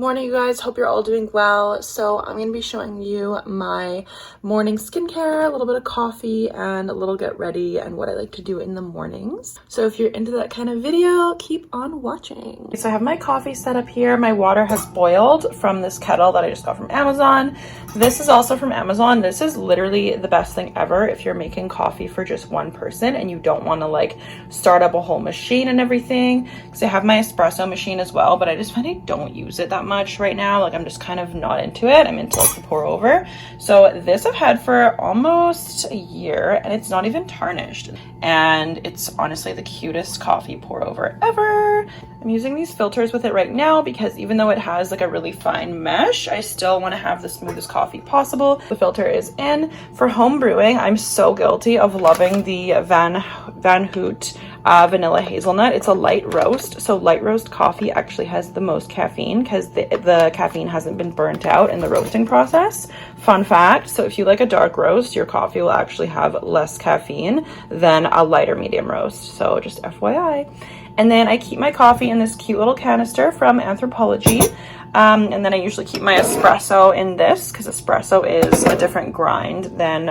morning, you guys. Hope you're all doing well. So I'm going to be showing you my morning skincare, a little bit of coffee, and a little get ready and what I like to do in the mornings. So if you're into that kind of video, keep on watching. So I have my coffee set up here. My water has boiled from this kettle that I just got from Amazon. This is also from Amazon. This is literally the best thing ever if you're making coffee for just one person and you don't want to like start up a whole machine and everything. Because I have my espresso machine as well, but I just find I don't use it that much right now. Like I'm just kind of not into it. I'm into like the pour over. So this I've had for almost a year and it's not even tarnished. And it's honestly the cutest coffee pour over ever. I'm using these filters with it right now because even though it has like a really fine mesh, I still want to have the smoothest coffee possible. The filter is in. For home brewing, I'm so guilty of loving the Van Hoot vanilla hazelnut. It's a light roast. So light roast coffee actually has the most caffeine because the caffeine hasn't been burnt out in the roasting process. Fun fact. So if you like a dark roast, your coffee will actually have less caffeine than a lighter medium roast. So just FYI. And then I keep my coffee in this cute little canister from Anthropologie. And then I usually keep my espresso in this because espresso is a different grind than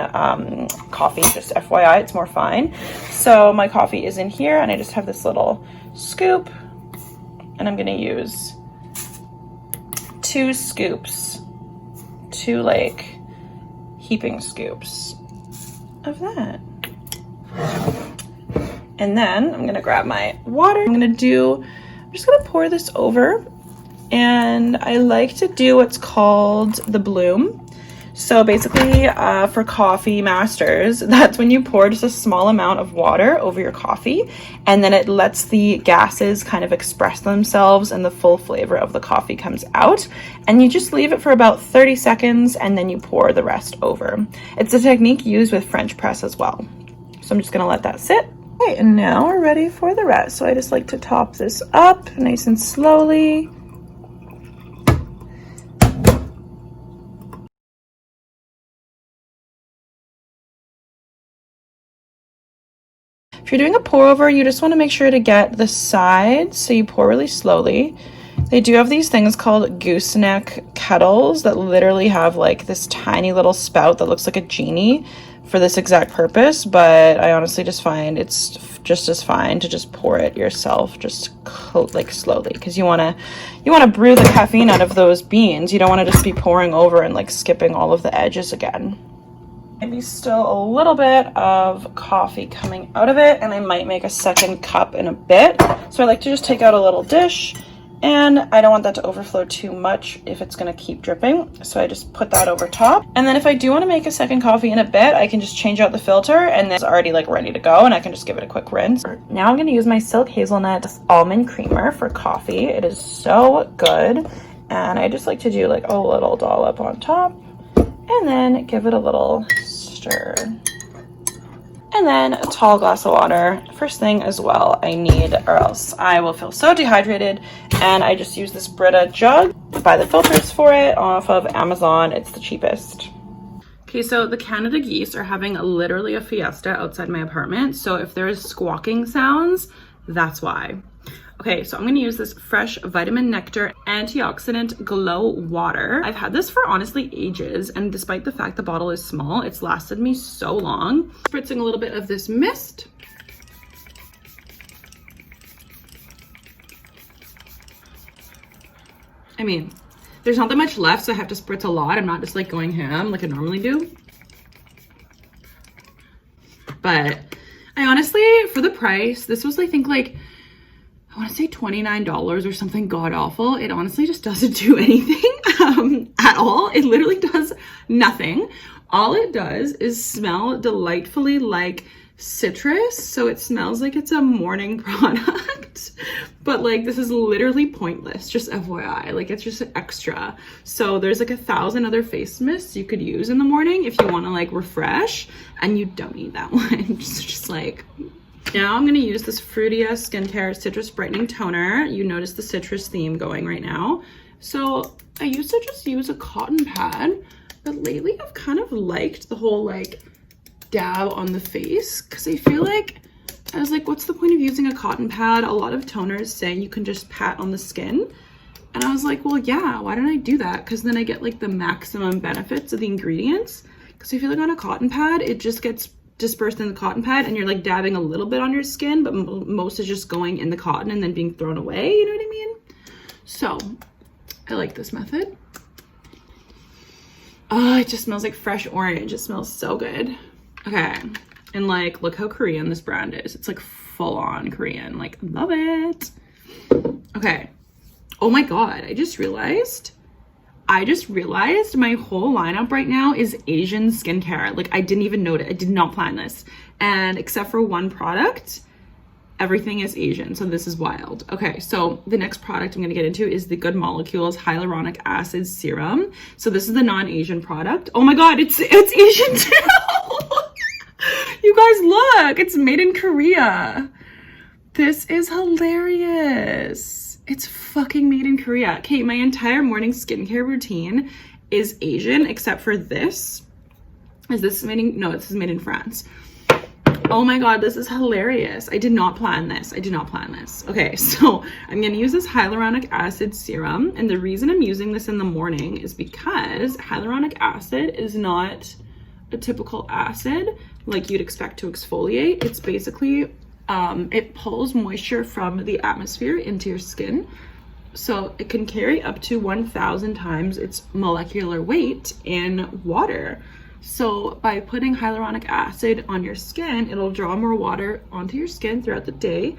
coffee, just FYI, it's more fine. So my coffee is in here and I just have this little scoop and I'm gonna use 2 scoops, 2 like heaping scoops of that. And then I'm gonna grab my water. I'm just gonna pour this over. And I like to do what's called the bloom. So basically for coffee masters, that's when you pour just a small amount of water over your coffee and then it lets the gases kind of express themselves and the full flavor of the coffee comes out. And you just leave it for about 30 seconds and then you pour the rest over. It's a technique used with French press as well. So I'm just gonna let that sit. Okay, and now we're ready for the rest. So I just like to top this up nice and slowly. If you're doing a pour over, you just want to make sure to get the sides, so you pour really slowly. They do have these things called gooseneck kettles that literally have like this tiny little spout that looks like a genie for this exact purpose, but I honestly just find it's just as fine to just pour it yourself, just like slowly, because you want to brew the caffeine out of those beans. You don't want to just be pouring over and like skipping all of the edges again. Maybe still a little bit of coffee coming out of it, and I might make a second cup in a bit. So I like to just take out a little dish, and I don't want that to overflow too much if it's going to keep dripping. So I just put that over top. And then if I do want to make a second coffee in a bit, I can just change out the filter and then it's already like ready to go and I can just give it a quick rinse. Now I'm going to use my Silk Hazelnut Almond Creamer for coffee. It is so good. And I just like to do like a little dollop on top and then give it a little stir. And then a tall glass of water first thing as well I need, or else I will feel so dehydrated. And I just use this Brita jug. Buy the filters for it off of Amazon. It's the cheapest. Okay, so the Canada geese are having literally a fiesta outside my apartment. So if there's squawking sounds, that's why. Okay, so I'm going to use this fresh vitamin Nectar antioxidant glow water. I've had this for honestly ages, and despite the fact the bottle is small, it's lasted me so long. Spritzing a little bit of this mist. I mean, there's not that much left, so I have to spritz a lot. I'm not just like going ham like I normally do. But I honestly, for the price, this was I think like, I want to say $29 or something god awful. It honestly just doesn't do anything at all. It literally does nothing. All it does is smell delightfully like citrus. So it smells like it's a morning product, but like this is literally pointless, just FYI. Like it's just extra. So there's like 1,000 other face mists you could use in the morning if you want to like refresh, and you don't need that one. just like... Now I'm going to use this Fruitier Skincare Citrus Brightening Toner. You notice the citrus theme going right now. So I used to just use a cotton pad, but lately I've kind of liked the whole like dab on the face because I feel like, I was like, what's the point of using a cotton pad? A lot of toners say you can just pat on the skin. And I was like, well, yeah, why don't I do that? Because then I get like the maximum benefits of the ingredients. Because I feel like on a cotton pad, it just gets dispersed in the cotton pad and you're like dabbing a little bit on your skin, but most is just going in the cotton and then being thrown away, you know what I mean? So I like this method. Oh, it just smells like fresh orange. It smells so good. Okay, and like, look how Korean this brand is. It's like full on Korean, like love it. Okay. Oh my God, I just realized my whole lineup right now is Asian skincare. Like I didn't even notice, I did not plan this. And except for one product, everything is Asian. So this is wild. Okay, so the next product I'm gonna get into is the Good Molecules Hyaluronic Acid Serum. So this is the non-Asian product. Oh my God, it's Asian too. You guys look, it's made in Korea. This is hilarious. It's fucking made in Korea. Okay, my entire morning skincare routine is Asian except for this. Is this made in, no, this is made in France. Oh my God, this is hilarious. I did not plan this. Okay, so I'm gonna use this hyaluronic acid serum. And the reason I'm using this in the morning is because hyaluronic acid is not a typical acid like you'd expect to exfoliate. It's basically, it pulls moisture from the atmosphere into your skin. So it can carry up to 1,000 times its molecular weight in water. So by putting hyaluronic acid on your skin, it'll draw more water onto your skin throughout the day.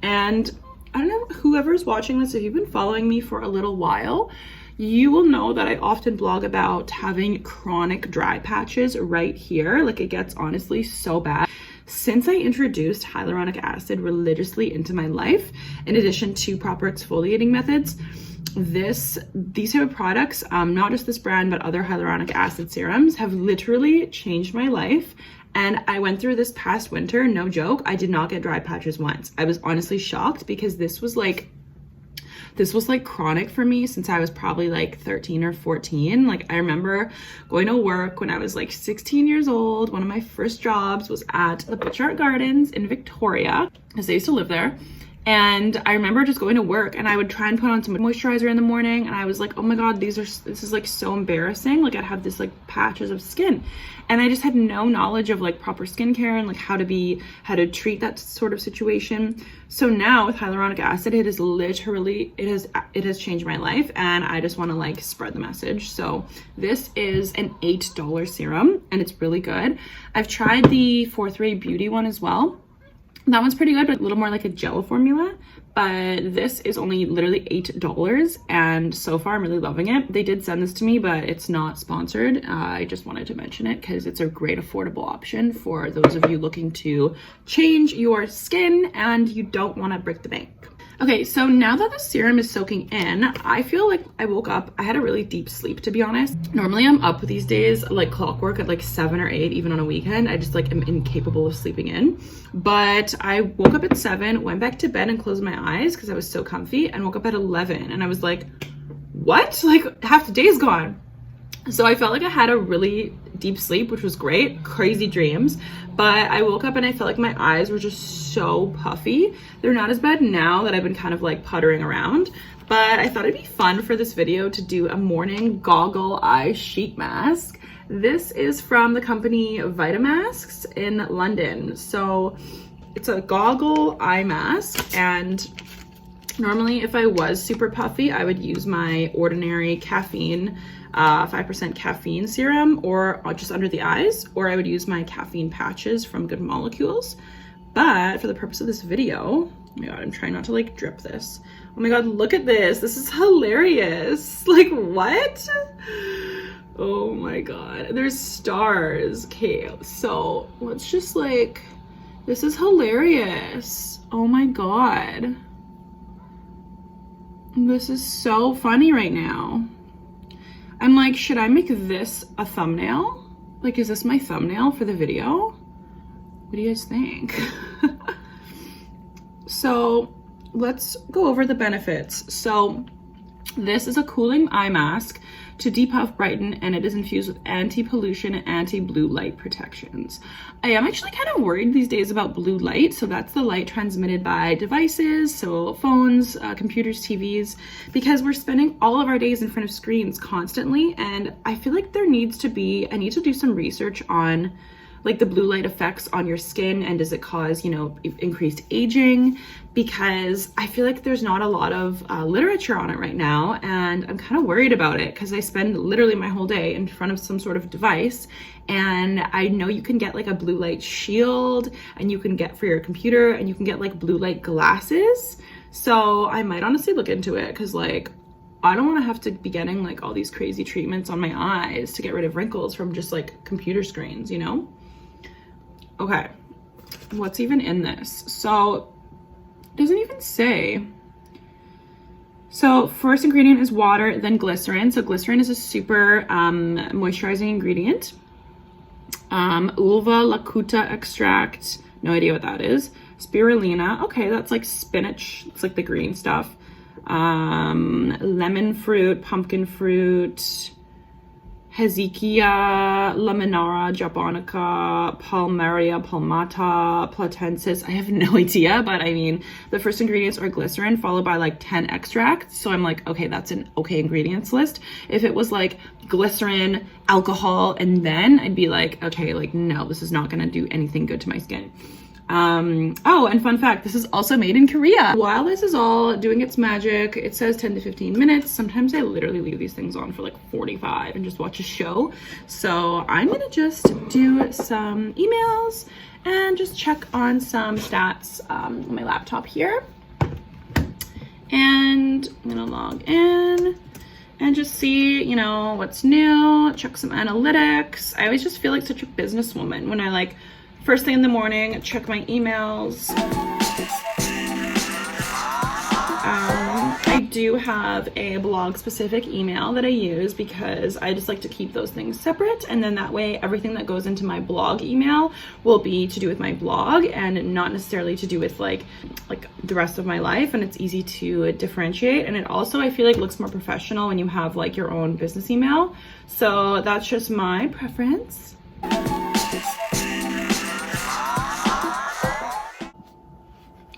And I don't know, whoever's watching this, if you've been following me for a little while, you will know that I often blog about having chronic dry patches right here. Like it gets honestly so bad. Since I introduced hyaluronic acid religiously into my life, in addition to proper exfoliating methods, these type of products, not just this brand, but other hyaluronic acid serums have literally changed my life. And I went through this past winter, no joke, I did not get dry patches once. I was honestly shocked because this was like chronic for me since I was probably like 13 or 14. Like I remember going to work when I was like 16 years old. One of my first jobs was at the Butcher Art Gardens in Victoria, because I used to live there. And I remember just going to work and I would try and put on some moisturizer in the morning and I was like, oh my God, this is like so embarrassing. Like I'd have this like patches of skin and I just had no knowledge of like proper skincare and like how to treat that sort of situation. So now with hyaluronic acid, it is literally, it has changed my life and I just want to like spread the message. So this is an $8 serum and it's really good. I've tried the 4-3 Beauty one as well. That one's pretty good, but a little more like a gel formula. But this is only literally $8 and so far I'm really loving it. They did send this to me, but it's not sponsored. I just wanted to mention it because it's a great affordable option for those of you looking to change your skin and you don't want to break the bank. Okay, so now that the serum is soaking in, I feel like I woke up, I had a really deep sleep, to be honest. Normally I'm up these days like clockwork at like 7 or 8, even on a weekend. I just like am incapable of sleeping in. But I woke up at 7, went back to bed and closed my eyes because I was so comfy, and woke up at 11 and I was like, what? Like half the day is gone. So I felt like I had a really deep sleep, which was great, crazy dreams. But I woke up and I felt like my eyes were just so puffy. They're not as bad now that I've been kind of like puttering around, but I thought it'd be fun for this video to do a morning goggle eye sheet mask. This is from the company Vitamasks in London. So it's a goggle eye mask, and normally if I was super puffy, I would use my ordinary caffeine 5% caffeine serum or just under the eyes, or I would use my caffeine patches from Good Molecules. But for the purpose of this video, oh my God, I'm trying not to like drip this. Oh my God, look at this. This is hilarious. Like what? Oh my God, there's stars. Okay, so let's just like, this is hilarious. Oh my God. This is so funny right now. I'm like, should I make this a thumbnail? Like, is this my thumbnail for the video? What do you guys think? So let's go over the benefits. So This is a cooling eye mask to depuff, brighten, and it is infused with anti-pollution and anti-blue light protections. I am actually kind of worried these days about blue light. So that's the light transmitted by devices, so phones, computers, TVs, because we're spending all of our days in front of screens constantly. And I feel like I need to do some research on like the blue light effects on your skin, and does it cause, you know, increased aging? Because I feel like there's not a lot of literature on it right now, and I'm kind of worried about it because I spend literally my whole day in front of some sort of device. And I know you can get like a blue light shield, and you can get for your computer, and you can get like blue light glasses. So I might honestly look into it, because like I don't want to have to be getting like all these crazy treatments on my eyes to get rid of wrinkles from just like computer screens, you know? Okay, what's even in this? So it doesn't even say. So first ingredient is water, then glycerin. So glycerin is a super moisturizing ingredient. Uva lakuta extract, no idea what that is. Spirulina, okay, that's like spinach, it's like the green stuff. Lemon fruit, pumpkin fruit, Hezekiah, Laminara, Japonica, Palmaria, Palmata, Platensis. I have no idea, but I mean, the first ingredients are glycerin followed by like 10 extracts. So I'm like, okay, that's an okay ingredients list. If it was like glycerin, alcohol, and then I'd be like, okay, like, no, this is not gonna do anything good to my skin. Oh, and fun fact, this is also made in Korea. While this is all doing its magic, it says 10 to 15 minutes. Sometimes I literally leave these things on for like 45 and just watch a show. So I'm gonna just do some emails and just check on some stats on my laptop here. And I'm gonna log in and just see, you know, what's new, check some analytics. I always just feel like such a businesswoman when I like, first thing in the morning, check my emails. I do have a blog specific email that I use because I just like to keep those things separate, and then that way everything that goes into my blog email will be to do with my blog and not necessarily to do with like the rest of my life, and it's easy to differentiate. And it also, I feel like, looks more professional when you have like your own business email. So that's just my preference.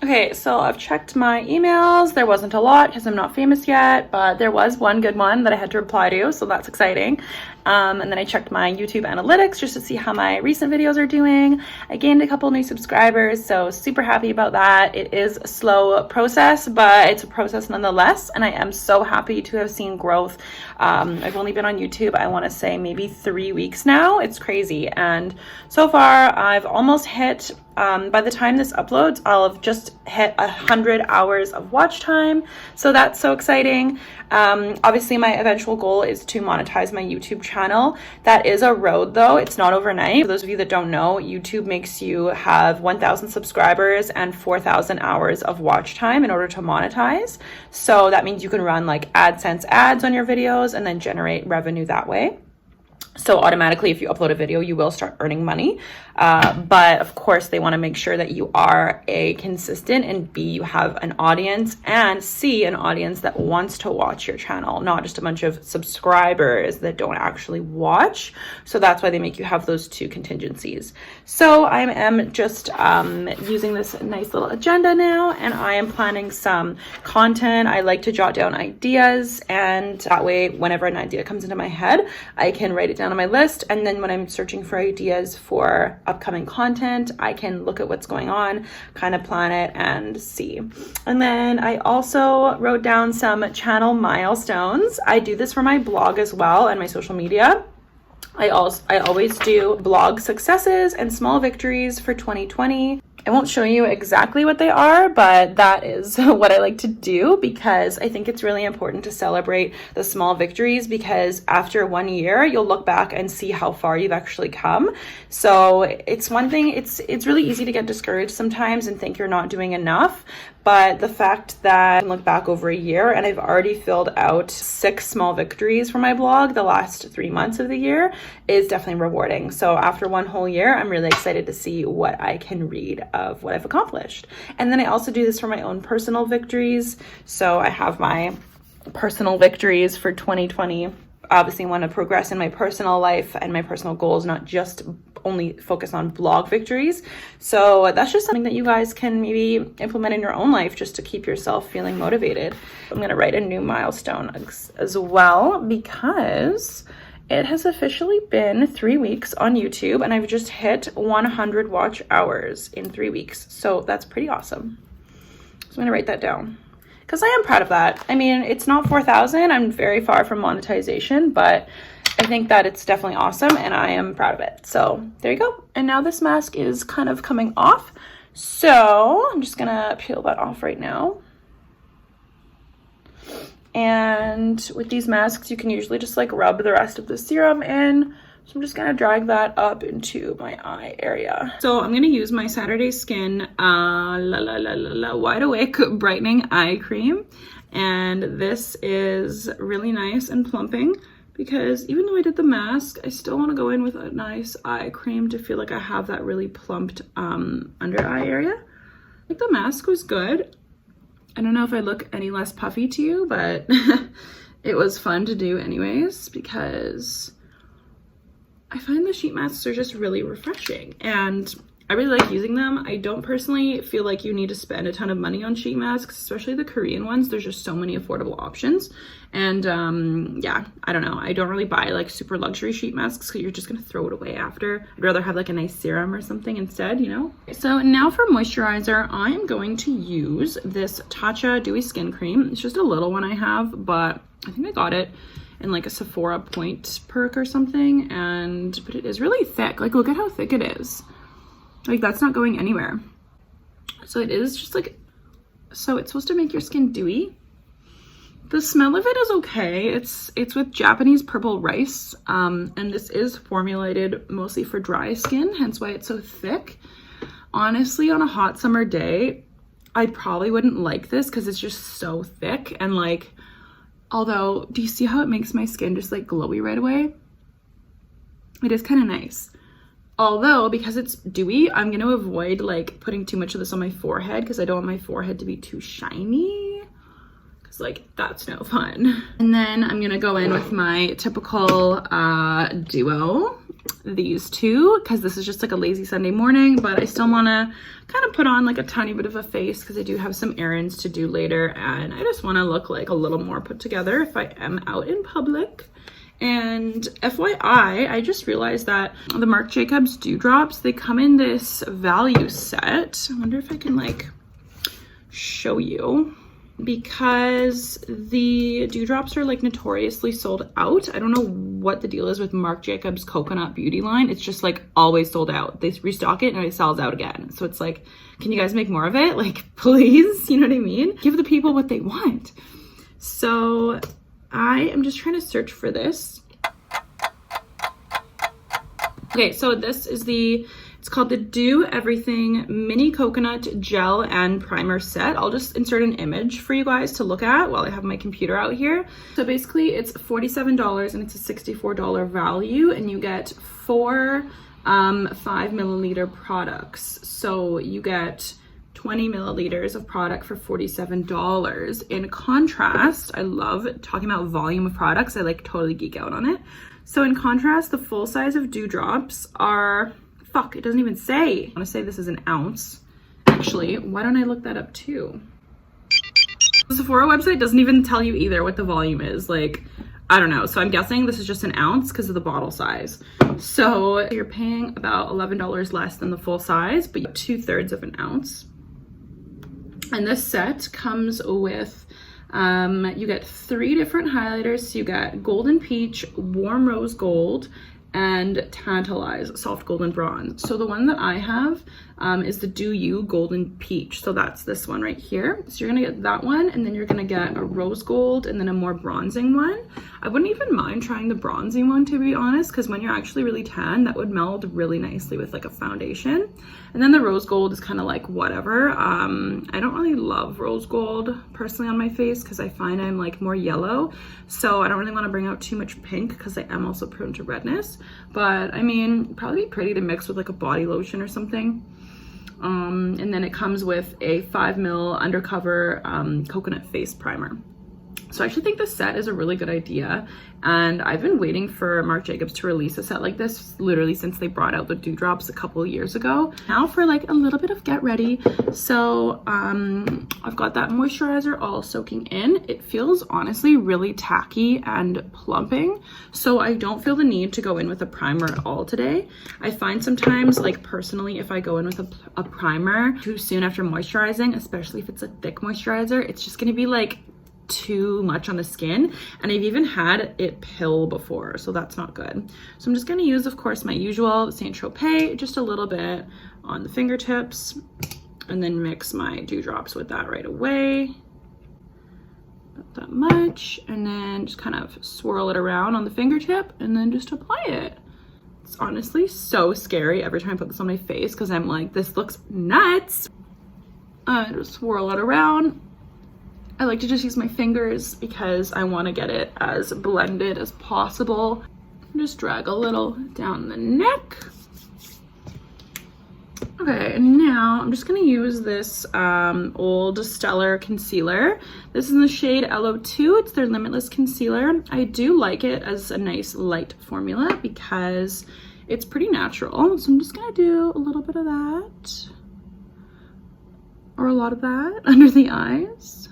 Okay, so I've checked my emails. There wasn't a lot because I'm not famous yet, but there was one good one that I had to reply to, so that's exciting. And then I checked my YouTube analytics just to see how my recent videos are doing. I gained a couple new subscribers, so super happy about that. It is a slow process, but it's a process nonetheless, and I am so happy to have seen growth. I've only been on YouTube, I want to say maybe 3 weeks now. It's crazy, and so far I've almost hit, by the time this uploads, I'll have just hit 100 hours of watch time, so that's so exciting. Obviously my eventual goal is to monetize my YouTube channel. That is a road though, it's not overnight. For those of you that don't know, YouTube makes you have 1,000 subscribers and 4,000 hours of watch time in order to monetize. So that means you can run like AdSense ads on your videos and then generate revenue that way. So automatically, if you upload a video, you will start earning money. But of course, they want to make sure that you are A, consistent, and B, you have an audience, and C, an audience that wants to watch your channel, not just a bunch of subscribers that don't actually watch. So that's why they make you have those two contingencies. So I am just using this nice little agenda now, and I am planning some content. I like to jot down ideas, and that way, whenever an idea comes into my head, I can write it down on my list, and then when I'm searching for ideas for upcoming content, I can look at what's going on, kind of plan it and see. And then I also wrote down some channel milestones. I do this for my blog as well and my social media. I always do blog successes and small victories for 2020. I won't show you exactly what they are, but that is what I like to do because I think it's really important to celebrate the small victories, because after 1 year, you'll look back and see how far you've actually come. So it's one thing, it's really easy to get discouraged sometimes and think you're not doing enough. But the fact that I can look back over a year and I've already filled out 6 small victories for my blog the last 3 months of the year is definitely rewarding. So after 1 whole year, I'm really excited to see what I can read of what I've accomplished. And then I also do this for my own personal victories. So I have my personal victories for 2020. Obviously want to progress in my personal life and my personal goals, not just only focus on vlog victories. So that's just something that you guys can maybe implement in your own life just to keep yourself feeling motivated. I'm going to write a new milestone as well, because it has officially been 3 weeks on YouTube and I've just hit 100 watch hours in 3 weeks. So that's pretty awesome. So I'm going to write that down, because I am proud of that. I mean, it's not 4,000. I'm very far from monetization, but I think that it's definitely awesome and I am proud of it. So there you go. And now this mask is kind of coming off. So I'm just gonna peel that off right now. And with these masks, you can usually just like rub the rest of the serum in. So I'm just gonna drag that up into my eye area. So I'm gonna use my Saturday Skin Wide Awake Brightening Eye Cream. And this is really nice and plumping, because even though I did the mask, I still want to go in with a nice eye cream to feel like I have that really plumped under eye area. I think the mask was good. I don't know if I look any less puffy to you, but it was fun to do anyways, because I find the sheet masks are just really refreshing and I really like using them. I don't personally feel like you need to spend a ton of money on sheet masks, especially the Korean ones. There's just so many affordable options. And yeah, I don't know. I don't really buy like super luxury sheet masks because you're just going to throw it away after. I'd rather have like a nice serum or something instead, you know? So now for moisturizer, I'm going to use this Tatcha Dewy Skin Cream. It's just a little one I have, but I think I got it in like a Sephora point perk or something. But it is really thick. Like, look at how thick it is. Like, that's not going anywhere. So it is just like, so it's supposed to make your skin dewy. The smell of it is okay. It's with Japanese purple rice. And this is formulated mostly for dry skin, hence why it's so thick. Honestly, on a hot summer day, I probably wouldn't like this because it's just so thick. And like, although, do you see how it makes my skin just like glowy right away? It is kind of nice. Although, because it's dewy, I'm going to avoid like putting too much of this on my forehead because I don't want my forehead to be too shiny. Because like, that's no fun. And then I'm going to go in with my typical duo, these two, because this is just like a lazy Sunday morning, but I still want to kind of put on like a tiny bit of a face because I do have some errands to do later. And I just want to look like a little more put together if I am out in public. And FYI, I just realized that the Marc Jacobs Dewdrops, they come in this value set. I wonder if I can like show you, because the Dewdrops are like notoriously sold out. I don't know what the deal is with Marc Jacobs Coconut Beauty line. It's just like always sold out. They restock it and it sells out again. So it's like, can you guys make more of it? Like, please, you know what I mean? Give the people what they want. So I am just trying to search for this. Okay, so this is it's called the Do Everything Mini Coconut Gel and Primer Set. I'll just insert an image for you guys to look at while I have my computer out here. So basically it's $47 and it's a $64 value, and you get 4 5 milliliter products. So you get 20 milliliters of product for $47. In contrast, I love talking about volume of products. I like totally geek out on it. So in contrast, the full size of Dewdrops are, fuck, it doesn't even say. I want to say this is an ounce. Actually, why don't I look that up too? The Sephora website doesn't even tell you either what the volume is. Like, I don't know. So I'm guessing this is just an ounce because of the bottle size. So you're paying about $11 less than the full size, but 2/3 of an ounce. And this set comes with, you get 3 different highlighters. So you got Golden Peach, Warm Rose Gold, and Tantalize, Soft Golden Bronze. So the one that I have is the Do You Golden Peach. So that's this one right here. So you're gonna get that one, and then you're gonna get a rose gold and then a more bronzing one. I wouldn't even mind trying the bronzing one, to be honest, because when you're actually really tan, that would meld really nicely with like a foundation. And then the rose gold is kind of like whatever. I don't really love rose gold personally on my face because I find I'm like more yellow. So I don't really want to bring out too much pink because I am also prone to redness. But I mean, probably be pretty to mix with like a body lotion or something. And then it comes with a 5 ml undercover coconut face primer. So I actually think this set is a really good idea, and I've been waiting for Marc Jacobs to release a set like this literally since they brought out the dewdrops a couple of years ago. Now for like a little bit of get ready. So I've got that moisturizer all soaking in. It feels honestly really tacky and plumping, so I don't feel the need to go in with a primer at all today. I find sometimes, like personally, if I go in with a primer too soon after moisturizing, especially if it's a thick moisturizer, it's just gonna be like too much on the skin, and I've even had it pill before, so that's not good. So I'm just going to use, of course, my usual Saint Tropez, just a little bit on the fingertips, and then mix my dewdrops with that right away. Not that much, and then just kind of swirl it around on the fingertip and then just apply it. It's honestly so scary every time I put this on my face because I'm like, this looks nuts. Just swirl it around. I like to just use my fingers because I want to get it as blended as possible. Just drag a little down the neck. Okay, and now I'm just going to use this old Stellar concealer. This is in the shade LO2. It's their Limitless Concealer. I do like it as a nice light formula because it's pretty natural. So I'm just going to do a little bit of that, or a lot of that, under the eyes.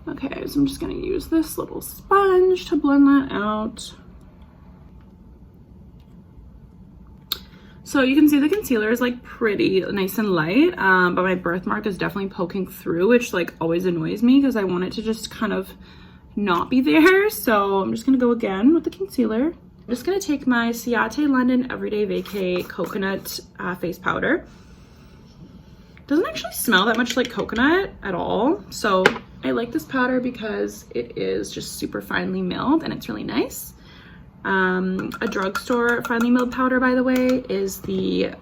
Okay, so I'm just going to use this little sponge to blend that out. So you can see the concealer is like pretty nice and light, but my birthmark is definitely poking through, which like always annoys me because I want it to just kind of not be there. So I'm just going to go again with the concealer. I'm just going to take my Ciate London Everyday Vacay Coconut Face Powder. Doesn't actually smell that much like coconut at all, so I like this powder because it is just super finely milled and it's really nice. A drugstore finely milled powder, by the way, is the it's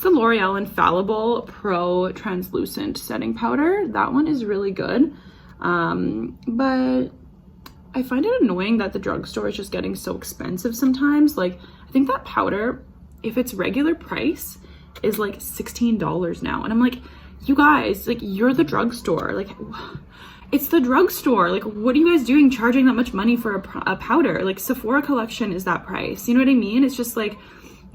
the L'Oreal Infallible Pro Translucent Setting Powder. That one is really good, but I find it annoying that the drugstore is just getting so expensive sometimes. Like, I think that powder, if it's regular price, is like $16 now, and I'm like, you guys, like, you're the drugstore, like, it's the drugstore, like, what are you guys doing charging that much money for a powder? Like, Sephora collection is that price, you know what I mean? It's just like,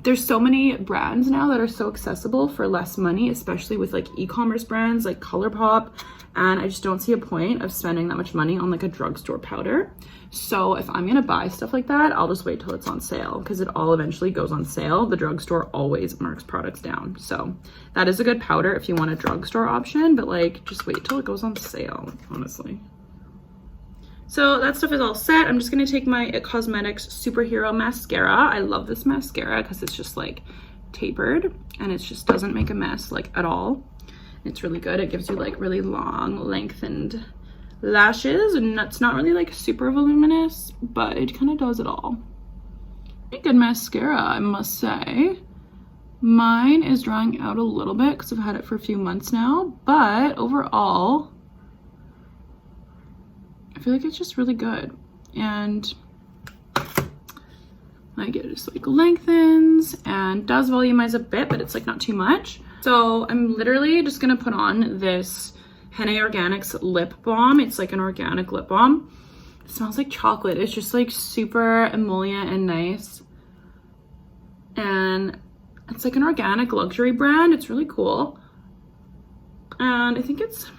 there's so many brands now that are so accessible for less money, especially with like e-commerce brands like ColourPop, and I just don't see a point of spending that much money on like a drugstore powder. So if I'm gonna buy stuff like that, I'll just wait till it's on sale, because it all eventually goes on sale. The drugstore always marks products down. So that is a good powder if you want a drugstore option, but like, just wait till it goes on sale, honestly. So that stuff is all set. I'm just gonna take my It Cosmetics Superhero Mascara. I love this mascara because it's just like tapered and it just doesn't make a mess like at all. It's really good. It gives you like really long lengthened lashes, and it's not really like super voluminous, but it kind of does it all. Pretty good mascara, I must say. Mine is drying out a little bit because I've had it for a few months now, but overall I feel like it's just really good, and like it just like lengthens and does volumize a bit, but it's like not too much. So I'm literally just gonna put on this Henné Organics lip balm. It's like an organic lip balm. It smells like chocolate. It's just like super emollient and nice, and it's like an organic luxury brand. It's really cool, and I think it's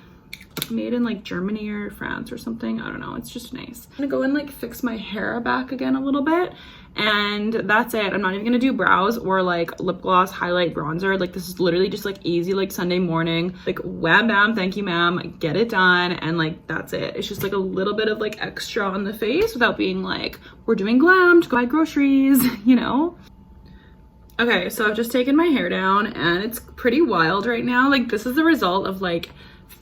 made in like Germany or France or something. I don't know. It's just nice. I'm gonna go and like fix my hair back again a little bit, and that's it. I'm not even gonna do brows or like lip gloss, highlight, bronzer. Like, this is literally just like easy, like Sunday morning, like wham bam, thank you ma'am, get it done, and like that's it. It's just like a little bit of like extra on the face without being like, we're doing glam to go buy groceries, you know? Okay, so I've just taken my hair down and it's pretty wild right now. Like, this is the result of like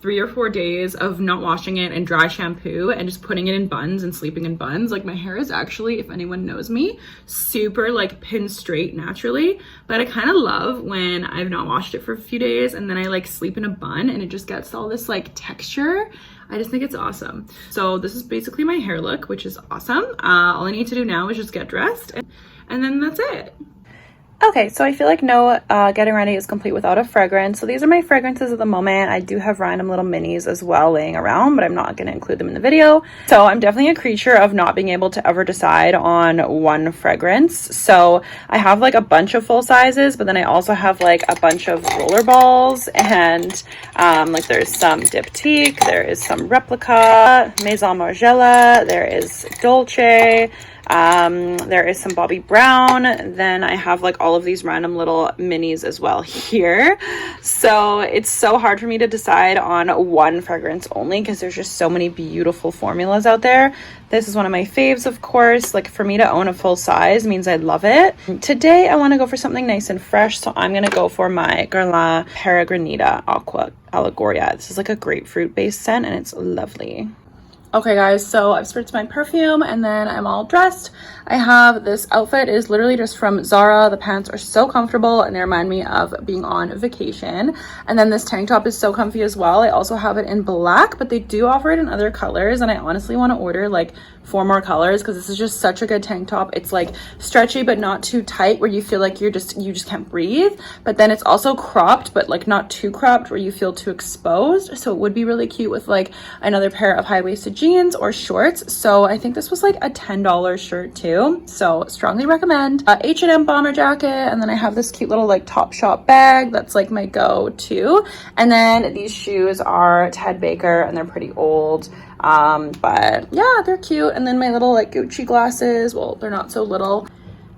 3 or 4 days of not washing it and dry shampoo and just putting it in buns and sleeping in buns. Like, my hair is actually, if anyone knows me, super like pin straight naturally, but I kind of love when I've not washed it for a few days and then I like sleep in a bun and it just gets all this like texture. I just think it's awesome. So this is basically my hair look, which is awesome. All I need to do now is just get dressed, and then that's it. Okay, so I feel like no getting ready is complete without a fragrance. So these are my fragrances at the moment. I do have random little minis as well laying around, but I'm not going to include them in the video. So I'm definitely a creature of not being able to ever decide on one fragrance. So I have like a bunch of full sizes, but then I also have like a bunch of roller balls, and like there's some Diptyque, there is some Replica, Maison Margiela, there is Dolce, there is some Bobbi Brown, then I have like all of these random little minis as well here. So it's so hard for me to decide on one fragrance only because there's just so many beautiful formulas out there. This is one of my faves, of course. Like, for me to own a full size means I love it. Today I want to go for something nice and fresh, so I'm going to go for my Guerlain Peregrinita Aqua Allegoria. This is like a grapefruit based scent and it's lovely. Okay guys, so I've spritzed my perfume and then I'm all dressed. I have this outfit, is literally just from Zara. The pants are so comfortable and they remind me of being on vacation. And then this tank top is so comfy as well. I also have it in black, but they do offer it in other colors, and I honestly want to order like 4 more colors because this is just such a good tank top. It's like stretchy but not too tight where you feel like you just can't breathe, but then it's also cropped but like not too cropped where you feel too exposed. So it would be really cute with like another pair of high-waisted jeans or shorts. So I think this was like a $10 shirt too, so strongly recommend. H&M bomber jacket, and then I have this cute little like Topshop bag that's like my go-to, and then these shoes are Ted Baker and they're pretty old, but yeah, they're cute. And then my little like Gucci glasses, well, they're not so little.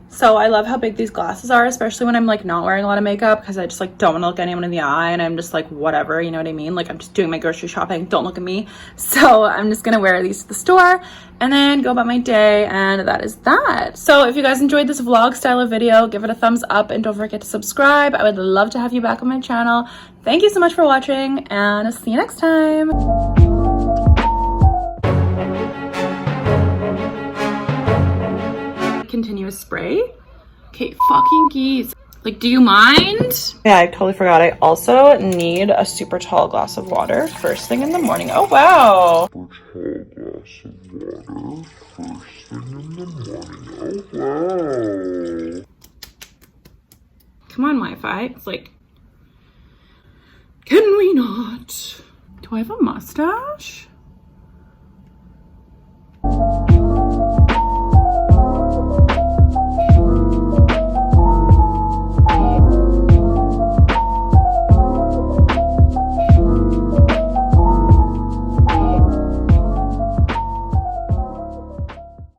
So I love how big these glasses are, especially when I'm like not wearing a lot of makeup, because I just like don't want to look anyone in the eye, and I'm just like whatever, you know what I mean? Like, I'm just doing my grocery shopping, don't look at me. So I'm just gonna wear these to the store and then go about my day, and that is that. So if you guys enjoyed this vlog style of video, give it a thumbs up and don't forget to subscribe. I would love to have you back on my channel. Thank you so much for watching, and I'll see you next time. Continuous spray. Okay, fucking geese. Like, do you mind? Yeah, I totally forgot. I also need a super tall glass of water first thing in the morning. Oh, wow. Super tall glass of water first thing in the morning. Oh, wow. Come on, Wi-Fi. It's like, can we not? Do I have a mustache?